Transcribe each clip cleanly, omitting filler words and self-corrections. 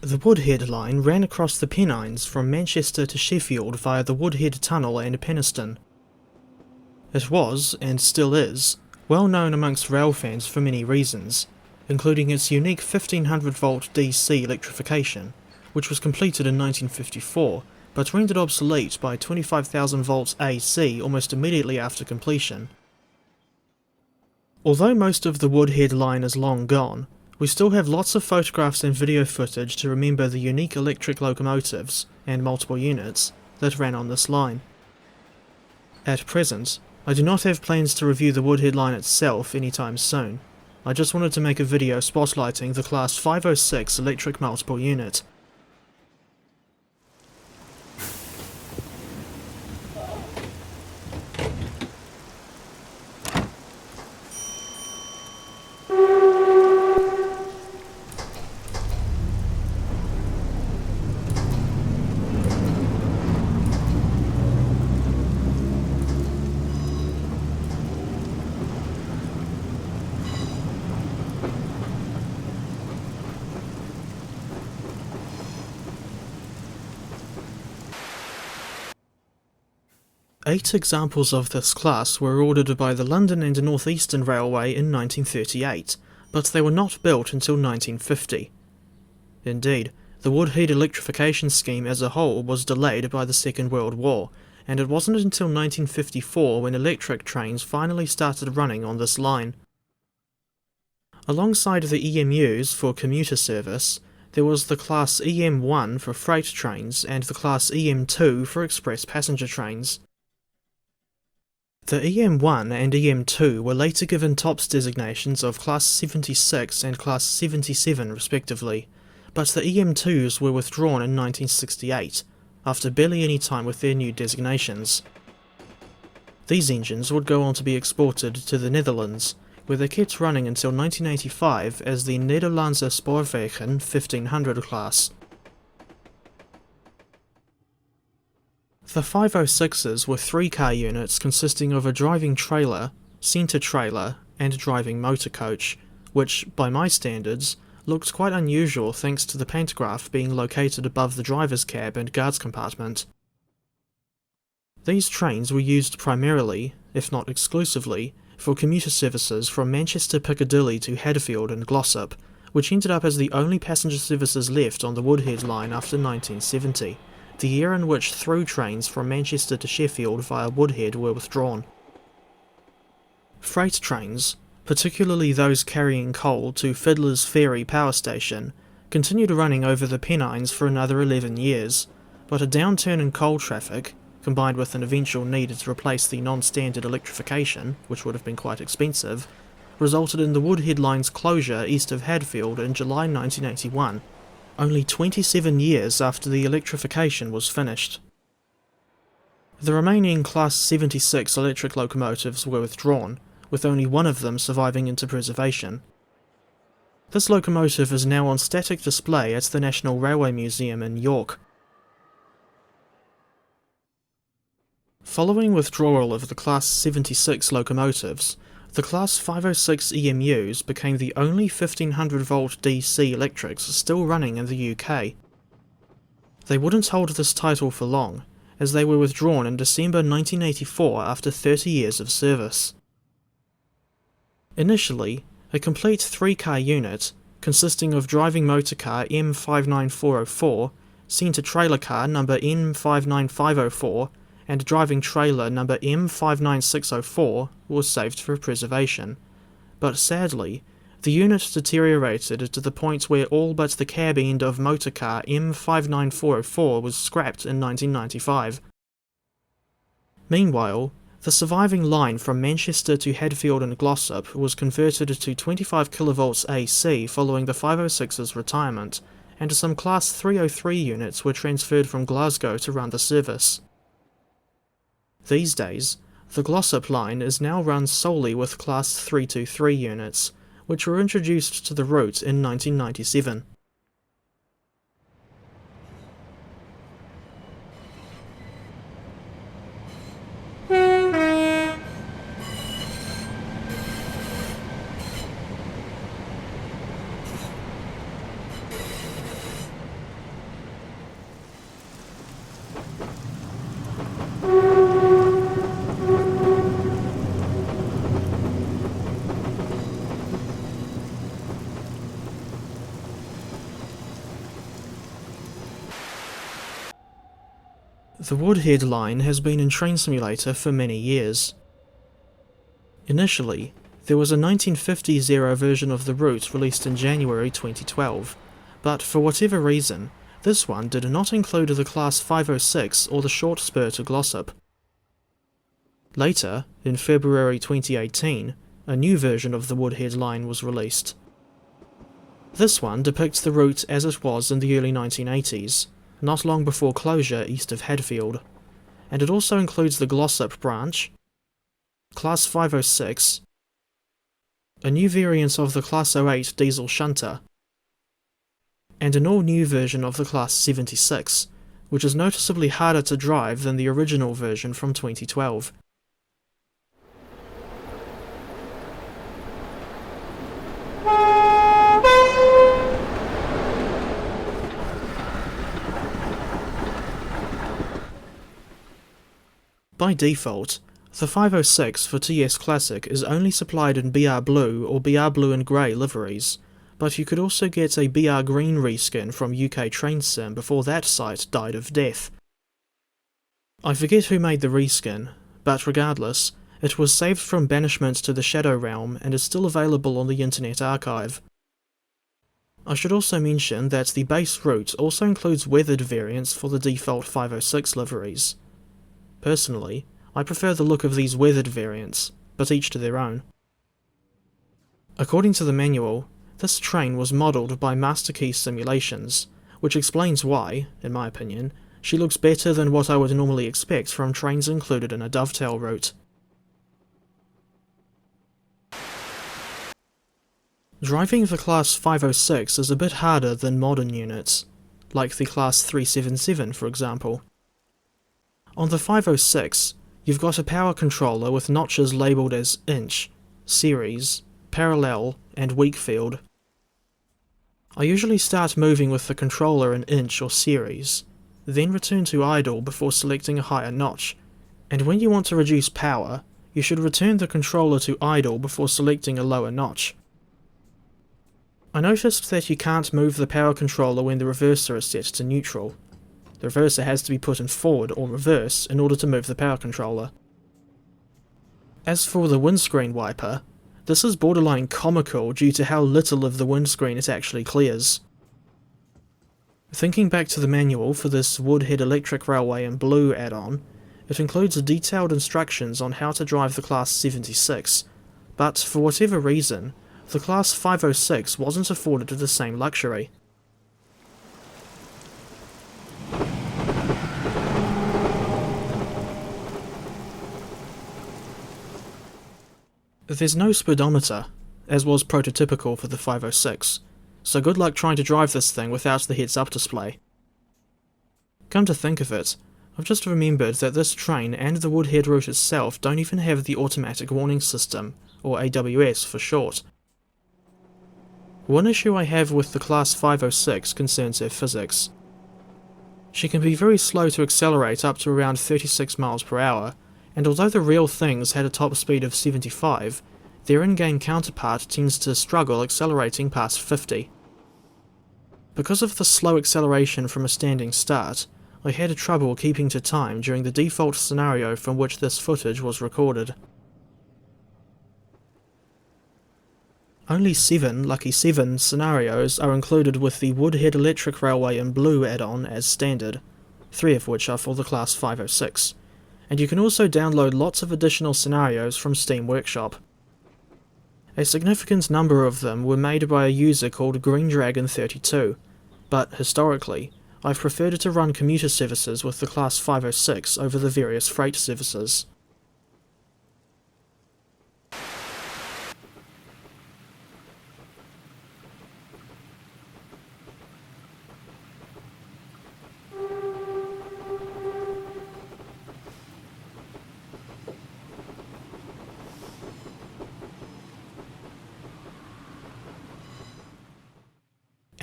The Woodhead Line ran across the Pennines from Manchester to Sheffield via the Woodhead Tunnel and Penistone. It was, and still is, well known amongst rail fans for many reasons, including its unique 1500-volt DC electrification, which was completed in 1954, but rendered obsolete by 25,000 volts AC almost immediately after completion. Although most of the Woodhead Line is long gone, we still have lots of photographs and video footage to remember the unique electric locomotives, and multiple units, that ran on this line. At present, I do not have plans to review the Woodhead Line itself anytime soon. I just wanted to make a video spotlighting the Class 506 electric multiple unit. Eight examples of this class were ordered by the London and North Eastern Railway in 1938, but they were not built until 1950. Indeed, the Woodhead electrification scheme as a whole was delayed by the Second World War, and it wasn't until 1954 when electric trains finally started running on this line. Alongside the EMUs for commuter service, there was the Class EM1 for freight trains and the Class EM2 for express passenger trains. The EM1 and EM2 were later given TOPS designations of Class 76 and Class 77 respectively, but the EM2s were withdrawn in 1968, after barely any time with their new designations. These engines would go on to be exported to the Netherlands, where they kept running until 1985 as the Nederlandse Spoorwegen 1500 class. The 506s were 3-car units consisting of a driving trailer, centre trailer, and driving motor coach, which, by my standards, looked quite unusual thanks to the pantograph being located above the driver's cab and guards compartment. These trains were used primarily, if not exclusively, for commuter services from Manchester Piccadilly to Hadfield and Glossop, which ended up as the only passenger services left on the Woodhead Line after 1970. The year in which through trains from Manchester to Sheffield via Woodhead were withdrawn. Freight trains, particularly those carrying coal to Fiddler's Ferry power station, continued running over the Pennines for another 11 years, but a downturn in coal traffic, combined with an eventual need to replace the non-standard electrification, which would have been quite expensive, resulted in the Woodhead Line's closure east of Hadfield in July 1981. Only 27 years after the electrification was finished. The remaining Class 76 electric locomotives were withdrawn, with only one of them surviving into preservation. This locomotive is now on static display at the National Railway Museum in York. Following withdrawal of the Class 76 locomotives, the Class 506 EMUs became the only 1500-volt DC electrics still running in the UK. They wouldn't hold this title for long, as they were withdrawn in December 1984 after 30 years of service. Initially, a complete 3-car unit, consisting of driving motor car M59404, centre trailer car number M59504, and driving trailer number M59604 was saved for preservation, but sadly, the unit deteriorated to the point where all but the cab end of motor car M59404 was scrapped in 1995. Meanwhile, the surviving line from Manchester to Hadfield and Glossop was converted to 25 kV AC following the 506's retirement, and some Class 303 units were transferred from Glasgow to run the service. These days, the Glossop line is now run solely with Class 323 units, which were introduced to the route in 1997. The Woodhead Line has been in Train Simulator for many years. Initially, there was a 1950s era version of the route released in January 2012, but for whatever reason, this one did not include the Class 506 or the short spur to Glossop. Later, in February 2018, a new version of the Woodhead Line was released. This one depicts the route as it was in the early 1980s, not long before closure east of Hadfield, and it also includes the Glossop branch, Class 506, a new variant of the Class 08 diesel shunter, and an all-new version of the Class 76, which is noticeably harder to drive than the original version from 2012. By default, the 506 for TS Classic is only supplied in BR Blue or BR Blue and Grey liveries, but you could also get a BR Green reskin from UK Train Sim before that site died of death. I forget who made the reskin, but regardless, it was saved from banishment to the Shadow Realm and is still available on the Internet Archive. I should also mention that the base route also includes weathered variants for the default 506 liveries. Personally, I prefer the look of these weathered variants, but each to their own. According to the manual, this train was modelled by Master Key Simulations, which explains why, in my opinion, she looks better than what I would normally expect from trains included in a dovetail route. Driving the Class 506 is a bit harder than modern units, like the Class 377 for example. On the 506, you've got a power controller with notches labelled as inch, series, parallel, and weak field. I usually start moving with the controller in inch or series, then return to idle before selecting a higher notch, and when you want to reduce power, you should return the controller to idle before selecting a lower notch. I noticed that you can't move the power controller when the reverser is set to neutral. The reverser has to be put in forward or reverse in order to move the power controller. As for the windscreen wiper, this is borderline comical due to how little of the windscreen it actually clears. Thinking back to the manual for this Woodhead Electric Railway in Blue add-on, it includes detailed instructions on how to drive the Class 76, but for whatever reason, the Class 506 wasn't afforded the same luxury. There's no speedometer, as was prototypical for the 506, so good luck trying to drive this thing without the heads-up display. Come to think of it, I've just remembered that this train and the Woodhead route itself don't even have the automatic warning system, or AWS for short. One issue I have with the Class 506 concerns her physics. She can be very slow to accelerate up to around 36 miles per hour, and although the real things had a top speed of 75, their in-game counterpart tends to struggle accelerating past 50. Because of the slow acceleration from a standing start, I had trouble keeping to time during the default scenario from which this footage was recorded. Only 7 lucky 7 scenarios are included with the Woodhead Electric Railway in Blue add-on as standard, 3 of which are for the Class 506. And you can also download lots of additional scenarios from Steam Workshop. A significant number of them were made by a user called GreenDragon32, but historically, I've preferred to run commuter services with the Class 506 over the various freight services.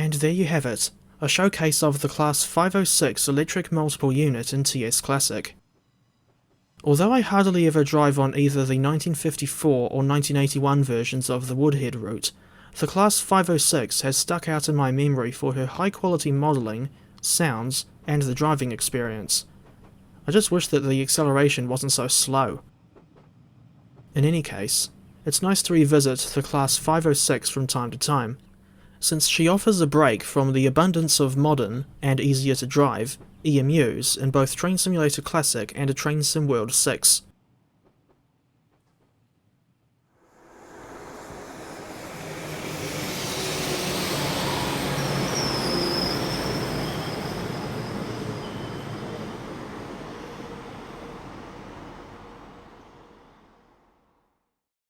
And there you have it, a showcase of the Class 506 electric multiple unit in TS Classic. Although I hardly ever drive on either the 1954 or 1981 versions of the Woodhead route, the Class 506 has stuck out in my memory for her high quality modelling, sounds, and the driving experience. I just wish that the acceleration wasn't so slow. In any case, it's nice to revisit the Class 506 from time to time, since she offers a break from the abundance of modern, and easier to drive, EMUs in both Train Simulator Classic and a Train Sim World 6.